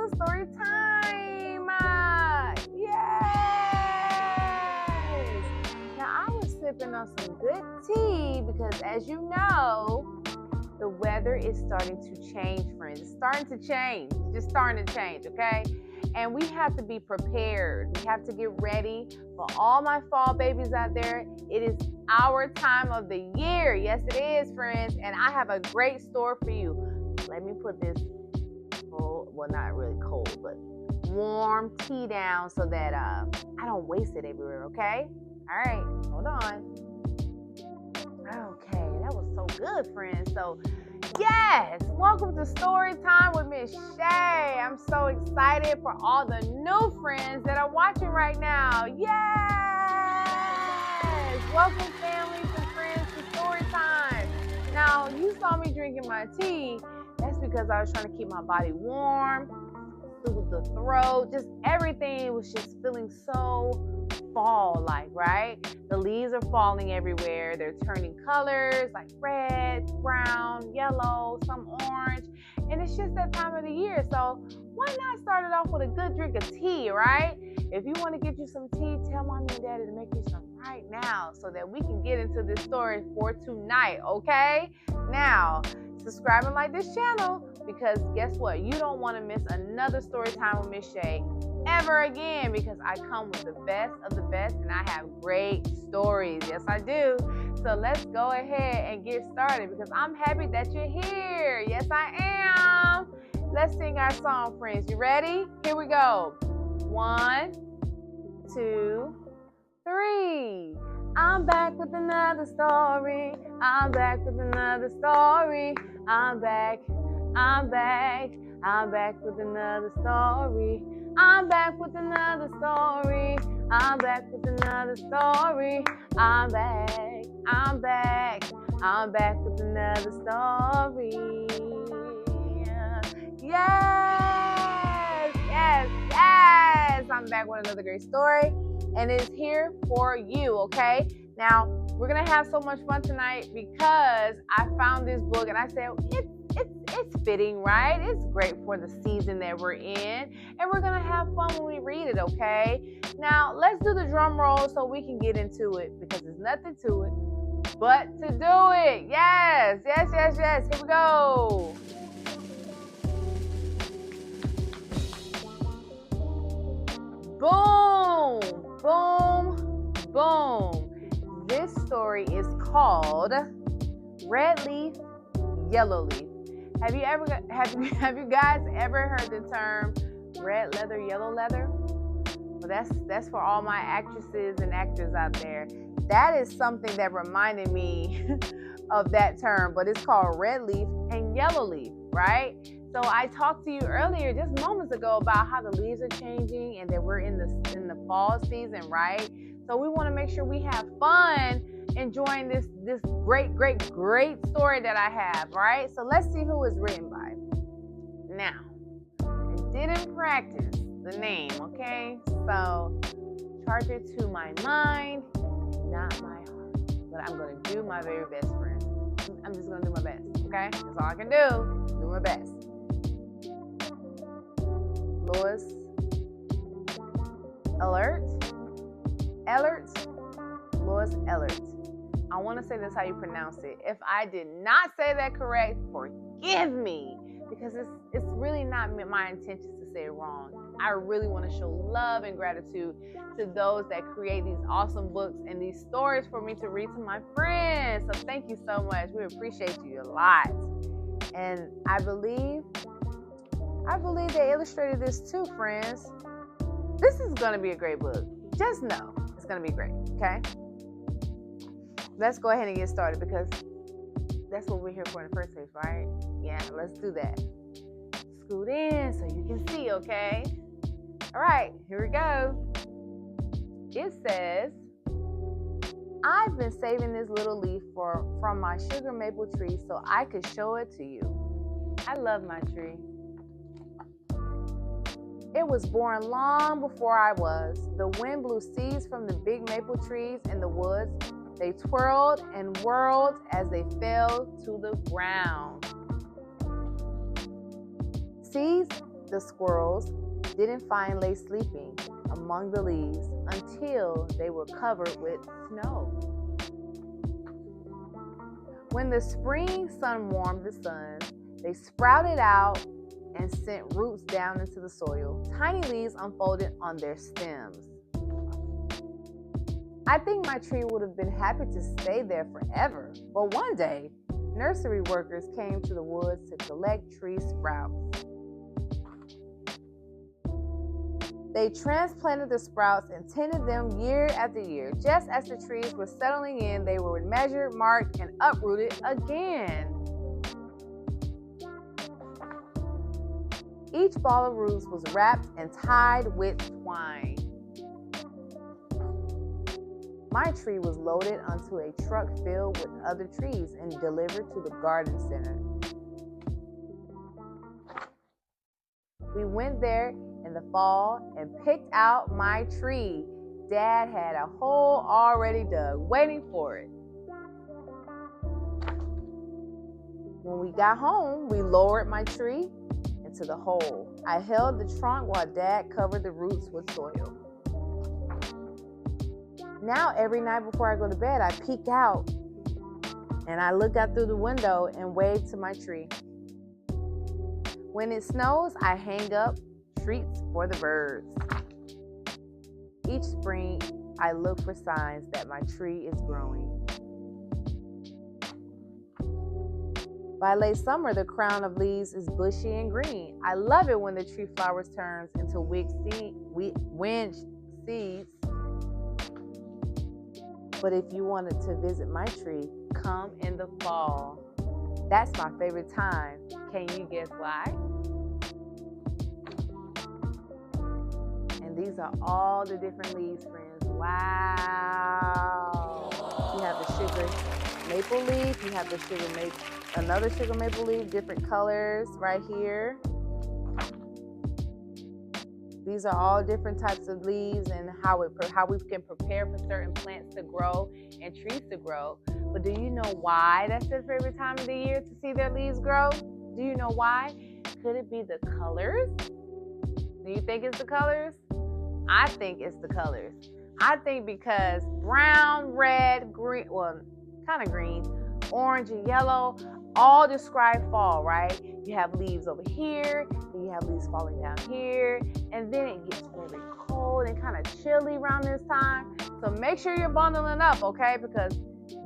to story time. Yes. Now, I was sipping on some good tea because, as you know, the weather is starting to change, friends. It's starting to change. Just starting to change, okay? And we have to be prepared. We have to get ready for all my fall babies out there. It is our time of the year. Yes, it is, friends. And I have a great story for you. Let me put this cold, well, not really cold, but warm tea down so that I don't waste it everywhere, okay? All right, hold on. Okay, that was so good, friends. So, yes, welcome to Story Time with Miss Shay. I'm so excited for all the new friends that are watching right now. Yes! Welcome, families and friends, to Story Time. Now, you saw me drinking my tea. That's because I was trying to keep my body warm, soothe the throat, just everything was just feeling so fall-like, right? The leaves are falling everywhere. They're turning colors like red, brown, yellow, some orange. And it's just that time of the year. So why not start it off with a good drink of tea, right? If you want to get you some tea, tell mommy and daddy to make you some right now so that we can get into this story for tonight, okay? Now, subscribe and like this channel because guess what? You don't want to miss another story time with Miss Shay ever again because I come with the best of the best and I have great stories. Yes, I do. So let's go ahead and get started because I'm happy that you're here. Yes, I am. Let's sing our song, friends. You ready? Here we go. 1, 2, 3. I'm back with another story. I'm back with another story. I'm back with another story. I'm back with another story. I'm back with another story. I'm back with another story. Yes. I'm back with another great story. And it's here for you, okay? Now, we're going to have so much fun tonight because I found this book and I said, it's fitting, right? It's great for the season that we're in. And we're going to have fun when we read it, okay? Now, let's do the drum roll so we can get into it because there's nothing to it but to do it. Yes. Here we go. Boom. This story is called Red Leaf, Yellow Leaf. Have you guys ever heard the term red leather, yellow leather? Well, that's for all my actresses and actors out there. That is something that reminded me of that term, but it's called red leaf and yellow leaf, right? So I talked to you earlier, just moments ago, about how the leaves are changing and that we're in the fall season, right? So we want to make sure we have fun enjoying this great story that I have, right? So let's see who it's written by. Now, I didn't practice the name, okay? So charge it to my mind, not my heart. But I'm going to do my very best, friend. I'm just going to do my best, okay? That's all I can do my best. Lois, Lois Ehlert. I want to say that's how you pronounce it. If I did not say that correct, forgive me, because it's really not my intentions to say it wrong. I really want to show love and gratitude to those that create these awesome books and these stories for me to read to my friends. So thank you so much. We appreciate you a lot. And I believe they illustrated this too, friends. This is going to be a great book. Just know it's going to be great, okay? Let's go ahead and get started because that's what we're here for in the first place, right? Yeah, let's do that. Scoot in so you can see, okay? All right, here we go. It says, I've been saving this little leaf from my sugar maple tree so I could show it to you. I love my tree. It was born long before I was. The wind blew seeds from the big maple trees in the woods. They twirled and whirled as they fell to the ground. Seeds the squirrels didn't find Lay sleeping among the leaves until they were covered with snow. When the spring sun warmed the sun, they sprouted out and sent roots down into the soil. Tiny leaves unfolded on their stems. I think my tree would have been happy to stay there forever, but one day, nursery workers came to the woods to collect tree sprouts. They transplanted the sprouts and tended them year after year. Just as the trees were settling in, they were measured, marked, and uprooted again. Each ball of roots was wrapped and tied with twine. My tree was loaded onto a truck filled with other trees and delivered to the garden center. We went there in the fall and picked out my tree. Dad had a hole already dug, waiting for it. When we got home, we lowered my tree into the hole. I held the trunk while Dad covered the roots with soil. Now, every night before I go to bed, I peek out and I look out through the window and wave to my tree. When it snows, I hang up treats for the birds. Each spring, I look for signs that my tree is growing. By late summer, the crown of leaves is bushy and green. I love it when the tree flowers turns into wind seeds. But if you wanted to visit my tree, come in the fall. That's my favorite time. Can you guess why? And these are all the different leaves, friends. Wow. You have the sugar maple leaf. You have the another sugar maple leaf, different colors right here. These are all different types of leaves and how we can prepare for certain plants to grow and trees to grow. But do you know why that's their favorite time of the year to see their leaves grow? Do you know why? Could it be the colors? Do you think it's the colors? I think it's the colors. I think because brown, red, green, well, kind of green, orange, and yellow all describe fall, right? You have leaves over here, and you have leaves falling down here, and then it gets very cold and kind of chilly around this time. So make sure you're bundling up, okay? Because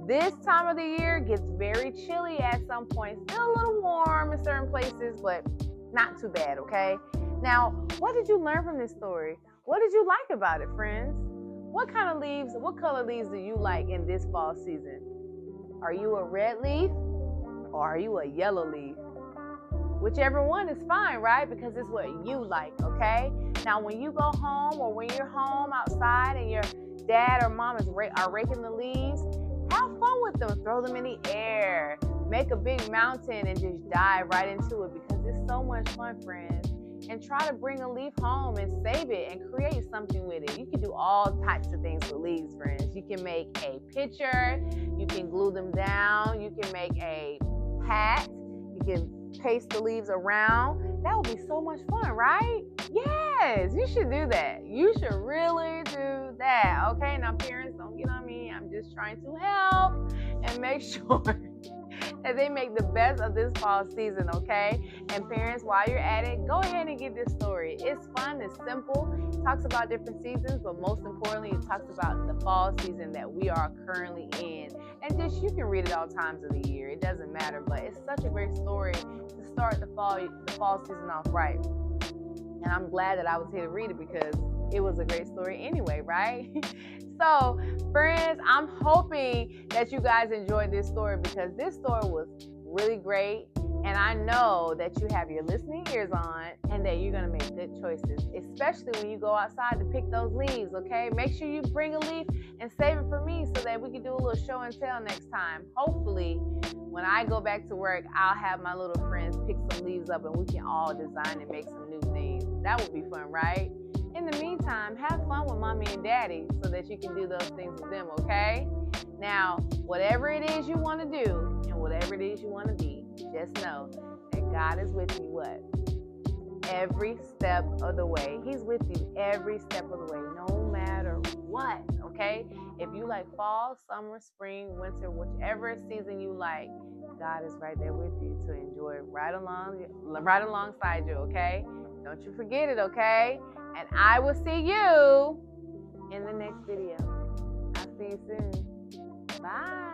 this time of the year gets very chilly at some point. Still a little warm in certain places, but not too bad, okay? Now, what did you learn from this story? What did you like about it, friends? What kind of leaves, what color leaves do you like in this fall season? Are you a red leaf or are you a yellow leaf? Whichever one is fine, right? Because it's what you like, okay? Now, when you go home or when you're home outside and your dad or mom are raking the leaves, have fun with them. Throw them in the air. Make a big mountain and just dive right into it because it's so much fun, friends. And try to bring a leaf home and save it and create something with it. You can do all types of things with leaves, friends. You can make a picture. You can glue them down. You can make a hat. You can paste the leaves around. That would be so much fun, right? Yes, you should do that. You should really do that. Okay, now parents, don't get on me. I'm just trying to help and make sure that they make the best of this fall season, okay? And parents, while you're at it, go ahead and get this story. It's fun, it's simple. It talks about different seasons, but most importantly, it talks about the fall season that we are currently in. And just, you can read it all times of the year. It doesn't matter, but it's such a great story to start the fall season off right. And I'm glad that I was here to read it because it was a great story anyway, right? So, friends, I'm hoping that you guys enjoyed this story because this story was really great. And I know that you have your listening ears on and that you're going to make good choices, especially when you go outside to pick those leaves, okay? Make sure you bring a leaf and save it for me so that we can do a little show and tell next time. Hopefully, when I go back to work, I'll have my little friends pick some leaves up and we can all design and make some new things. That would be fun, right? In the meantime, have fun with mommy and daddy so that you can do those things with them, okay? Now, whatever it is you want to do and whatever it is you want to be, just know that God is with you, what? every step of the way. He's with you every step of the way, no matter what, okay? If you like fall, summer, spring, winter, whichever season you like, God is right there with you to enjoy right alongside you, okay? Don't you forget it, okay? And I will see you in the next video. I'll see you soon. Bye.